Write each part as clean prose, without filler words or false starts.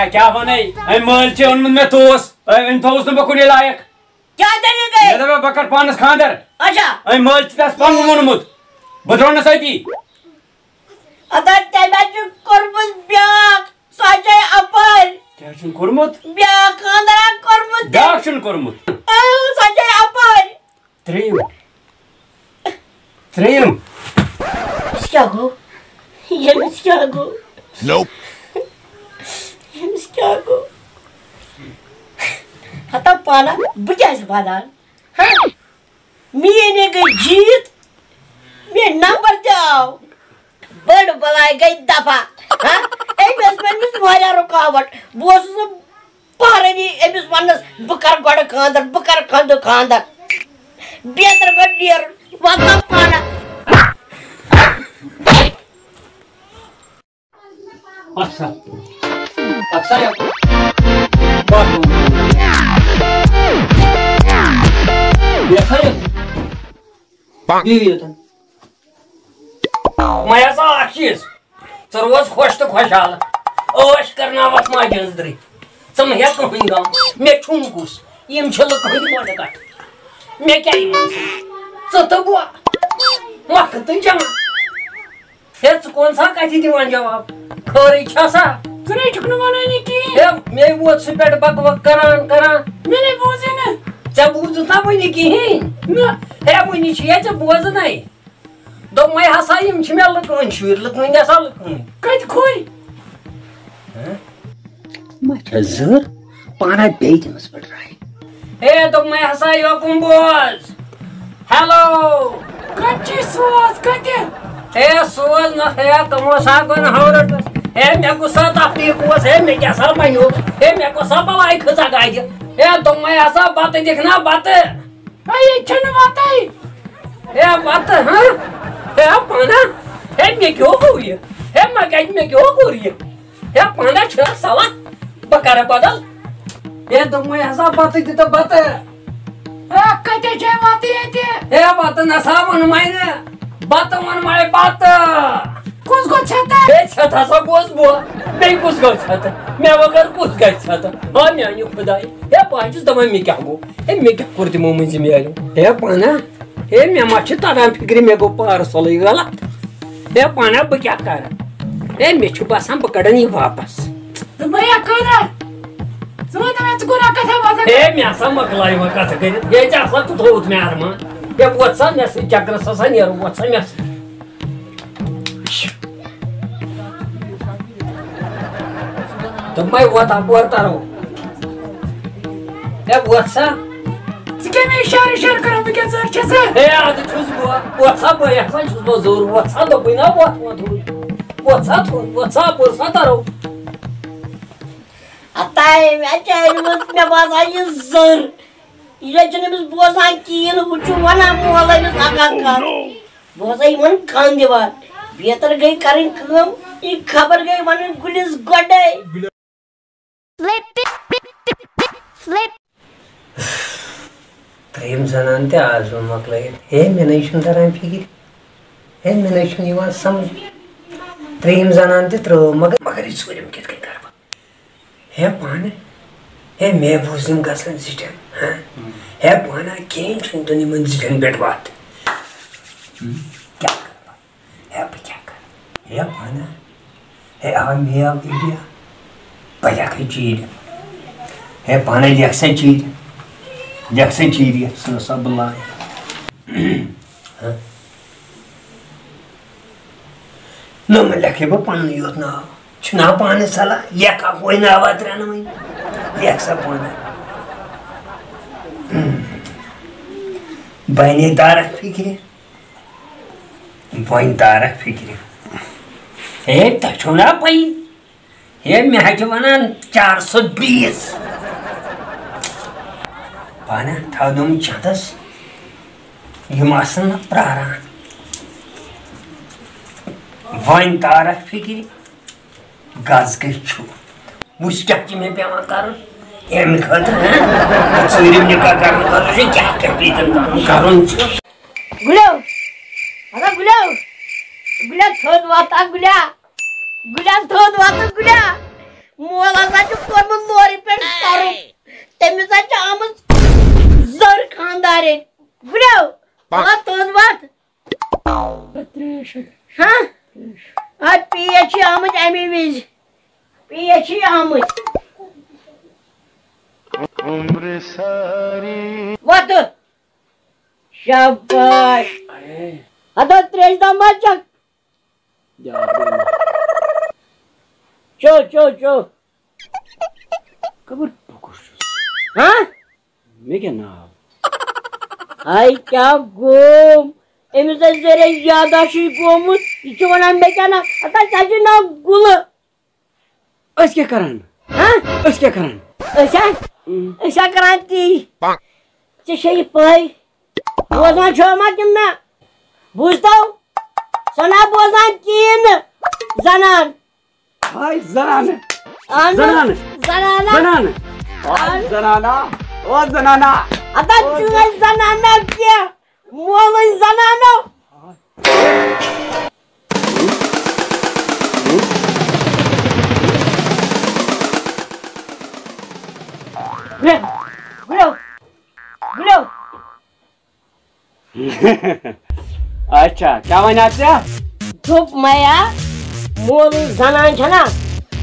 क्या वने मल मे तोस थोस न बकुन लायक क्या तरीके बकर पानस खानदर अच्छा मल तस पन वोनमुत बह द्रोनस अती अगर तेबे कोरमुत ब्याक सजे अपर क्या छन कोरमुत ब्याक खानदर कोरमुत ब्याक छन कोरमुत सजे अपर त्रेम क्या गो ये क्या गो Nope. क्या गो हता पाना बजास बादान हां मेने गई जीत मे नंबर जाओ बड़ बलाई गई दफा हां एमस में वाया रुकावट बोस पारनी एमस वनस बकर गड खानदर बकर खानदर बेतर गडियर वाता पाना अच्छा या मैं चीज रोज खुश तो खुशहाल ऐश करना माजरी च हे कहीं गम मे छुम कुस यम लुक कट मे क्या तो बुआ मख तो जमा हे कौन सा कथि दिवान जवाब खरी छसा करे चुकन वाले की हे मे वो सुपेट बक बक करान मैंने बोझे ना च बूझ ना वनी कहीं ना हे वनी छ च बोझ नहीं दो मैं हसा यम छ मे लुकन शुर लुकन गसा लुकन कत खोई मैं जर पाना बेजमस पड़ रहा है हे दो मैं हसा योकुम बोझ हेलो कच्ची सोच कते हे सोच न हे तमो सागन हौरत हे मे गुस्सा तापती कोस हे मे क्या सा मायो हे मे को सब लाई खसा गाय हे तो मैं ऐसा बात देखना बात आई छन बात आई हे बात हां हे पाना हे मे क्यों हो ये हे मैं क्यों हो रही है हे पाना छ साला बकर बदल हे तो मैं ऐसा बात तो बात कते जे बात ये हे बात न सावन मायने बात मन माय बात कुछ को छता बे छता सा गोस बो बे कुछ गो छता मैं वगर कुछ गो छता हां मैं नि खुदाई हे पांचस दम मैं क्या गो हे मैं क्या करती मो मंज में आलो हे पाना हे मैं माछ तारा फिक्र में गो पार सलई गलत हे पाना ब क्या कर हे मैं छुपा सम पकड़नी वापस तो भैया करा समझ में गुना कथा बात हे मैं सम मकलाई व कथा कर ये जा सा तो होत में आरमा ये वत्सा ने से चक्र सा ने वत्सा में तो मैं वता बोलता रहो ये वत्सा सिके में इशारा करो मैं क्या सर छसे हे आज छुस बुआ वत्सा बोल या छुस बो जोर वत्सा तो बिना वत्सा पोसा तारो अताय मैं चाहूँ मैं बात आई जर ये जने बस बोझा की ये लोग कुछ वाला मोहल्ला में आकांक्षा बोझा ही मन खान दीवार बेहतर गई करें कम ये खबर गई मन गुलिस गड्ढे flip प्रेम जनांते आज मकले हे मेनेशन तरह फिकिर हे मेनेशन युवा समझ प्रेम जनांते त्रो मगर इसुरम कित के करबा हे पाने हे मैं बुझम गसन सिस्टम हां हे पाना केन छुंतनी मन जिन बेट बात क्या करबा हे क्या कर हे पाना हे आ मिया इंडिया बया के चीज हे पाने जैसे चीज ये सब लाए न मैं लखे बो पान योत ना चुना पाने साला ये का कोई ना आवाज रहना मैं ये सब पाना बहने दार फिक्रे Wan tara fikri. Hey, ta chona pai. Hey, me hajawanan 420. Bana tadum chadas. Yumasın prara. Wan tara fikri. Gaz geçu. Muskakçı me pema karun. Em khatır ha. Söyledim ne kadar karun şey kya kapitın karun. Gulav. Ada gulav. Gulav thod vata gulav. Gulav thod vata gulav. Mola saçı formun lori per karu. Temiz saçı amız zor khandarin. Gulav. Ada thod vat. Ha? Ad piyaçı amız emimiz. Piyaçı amız. Umre sari. Vat. Şabaş. Ada trejdan maçak. Ço. Kabul bakıyoruz. Ha? Ne gene abi? Ay क्या gum. Emizde zere yadaşı gumut. İçi olan mekana. Hatta saçı na gulu. Özge karan. Ha? Özge karan. Öşen karanti. Şey pay. Bozan çoğmak kimle? Buzdav. Sana bozan kim? Zanan. Hay zanane. Anı. Zanane. Zanana. Zanane. Ay zanana. O zanana. Hatta çünkü zanana diye. Muğlun zanana. Gulav. अच्छा क्या बना आपसे Top maya. Muğlun zanan çana.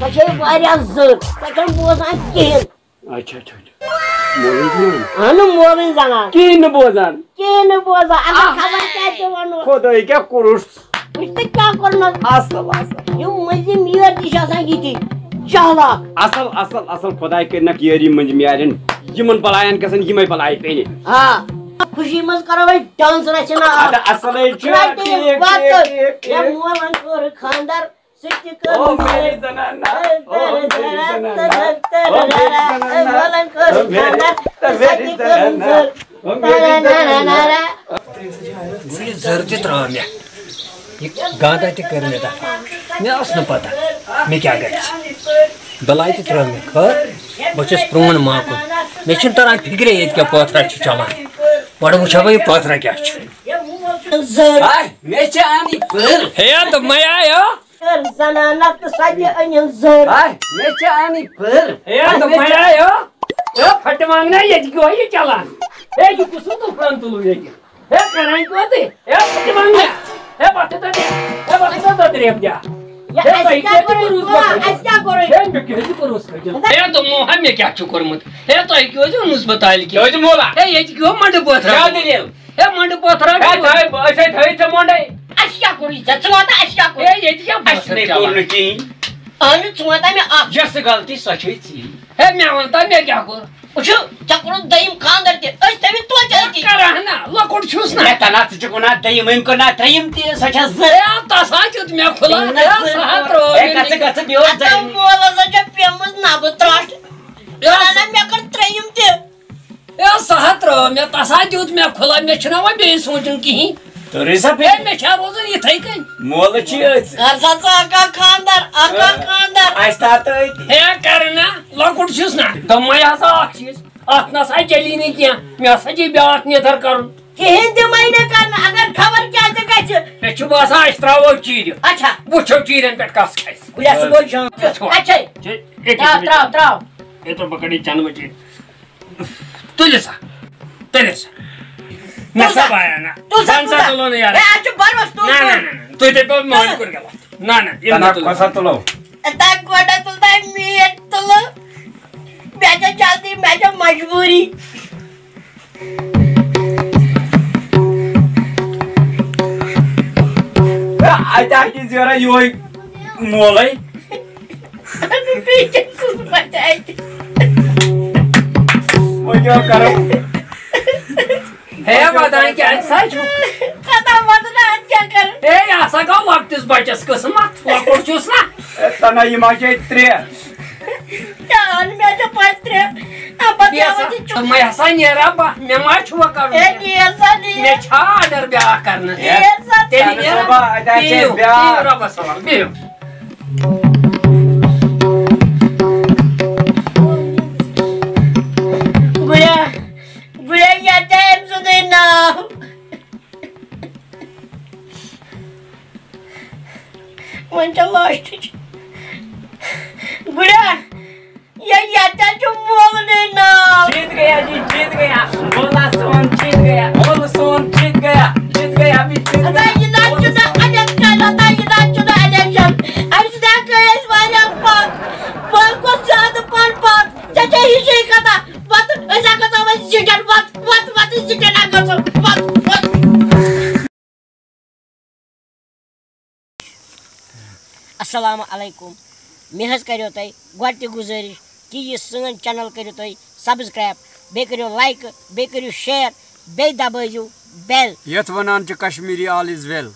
Saçı var ya zır. Saçın bozan kim? अच्छा अच्छा Mohan Anı muğlun zanan. किन boson Kim bozan? Ama kabar kaydı onu. खोदो क्या कुरुस İşte क्या करना? asıl asıl Yung mazim yer dişasan gitti. Çalak. asıl खोदाई करनक येरी मंज म्यारन Yemen पलायन कसन यमै पलाई पेनी Ha. Kuşimuz karavay dans rachana. ada asal है Ya muğlun kor khandar. Sıkı kor. ओ मेरी जनाना ओ मेरी जनाना Muğlun kor khandar. मेरी जनाना ओ मेरी जनाना ये जरूरत रहा मैं ये गांधा ते करने था मैं उसने पता मैं क्या कर बलाई ते रहा मैं खर बचस प्रोन मां को मैं चिंता फिक्रे ये क्या पथरा चला बड़ा मुझे ये पथरा क्या Zır. हाय मैं चानी पर हे तो मैं आया Zanana sadece anın zır. हाय मैं चानी पर हे तो मैं आया ये फट मांगना ये क्यों ये चला हे ये कुछ तो प्लान तो ये हे कराई को दे हे फट मांगना हे बात तो दे हे बात तो दे अब जा Ya aşağı koyun. Aşağı koyun. हे तो मोह में क्या चुकर मत हे तो क्यों जो नुस बताइल की हो मोला हे ये क्यों मंड पोथरा क्या दिले हे मंड पोथरा हे थाय ऐसे थाय छ Monday Aşağı koyun. Çuwata aşağı koyun. हे ये क्या असने कोन की Anı çuwata mı ak. जस गलती सच थी हे मैं वंता मैं क्या कर Uçu çakurun dayım kandırdı. Östevi tuğa çaldı. करहना लकोट छुस ना मैं तना तुझको दयम इनको ना दयम ते सचा हे तसा जुत मैं खुला हे साथ रो कस बियो Adam muğlazaca piyamız nabı tıraş. Anam yakır trayım te. हे साथ रो मैं तसा जुत मैं खुला मैं छना वा बे सोचन की तो रेसा पे हे मैं क्या रोजन ये थई कन मोल चीज Arsaça aka kandar. Aka kandar. आस्ता तो हे करना लकोट छुस ना तो मैं ऐसा चीज आतना सा चली नहीं किया मैं सजी ब्याह ने धर कर Kihin demayına karnı. Agar khabar geldi kaçı. मैं चुबासा इस्त्रावो चीर Aça. वो चीरन पे कस खाइस Kulası bol can. Kaçay. एक Trav. ये तो पकड़ी चंद बचे तुझे सा तेरे सा मैं सब आया ना Tuza. तो लो नहीं यार Açı barbaş tuza. ना तुझे तो मोहन कर गया ना ये तना मत कसा तो लो Tak goda tulda miyet tulu. Bence çaldı. Bence mecburi. आटा की जरा यो मोलै Peki sus bataydı. वो क्या करो है बताएं क्या सच Kadar madına کیا کر اے یہ سا گو لۄکٹِس بچس قٕسمت لۄکُٹ چھُس نا تنا یہ ماجے 3 جان مےٚ چھِ پتہٕ مےٚ ہسا نیرا بہہ مےٚ ما چھُ وۄنۍ کَرُن نیر سا نیر مےٚ چھا آرڈر بیٛاکھ کرنہٕ نیر سا تیٚلہِ نیرا بِہِو رۄبس حوال بِہِو گُڑیا گُڑیا یتھ أمۍ سُنٛدُے ناو وۄنۍ چھےٚ لاسٹٕچ گُڑیا یتھ چھُ مولنٕے ناو جیت گیا جی جیت گیا مولا سون جیت گیا مولا سون جیت گیا جیت گیا ابھی جیت ادا یہِ نہ چھُنہٕ الیکشن ادا یہِ نہ چھُنہٕ الیکشن اَمہِ سۭتۍ ہٮ۪کو أسۍ واریاہ پتھ کھۄتہٕ زیادٕ پہن پتھ ژےٚ چھےٚ ہِشی کتھا پتہٕ أسۍ ہا گژھو وۄنۍ سِٹٮ۪ن وَتہٕ سِٹٮ۪ن ہا گژھو وَتہٕ السلام علیکم مےٚ حظ کریو تۄہہِ گۄڈٕ تہِ گُزٲرِش کہ یہِ سٲنۍ چینل کٔرِو تُہۍ سبسکرایب بیٚیہِ کٔرِو لایکہٕ بیٚیہِ کٔرِو شیر بیٚیہِ دبٲیزیو بیل یتھ ونان چھِ کشمیری آل از ویل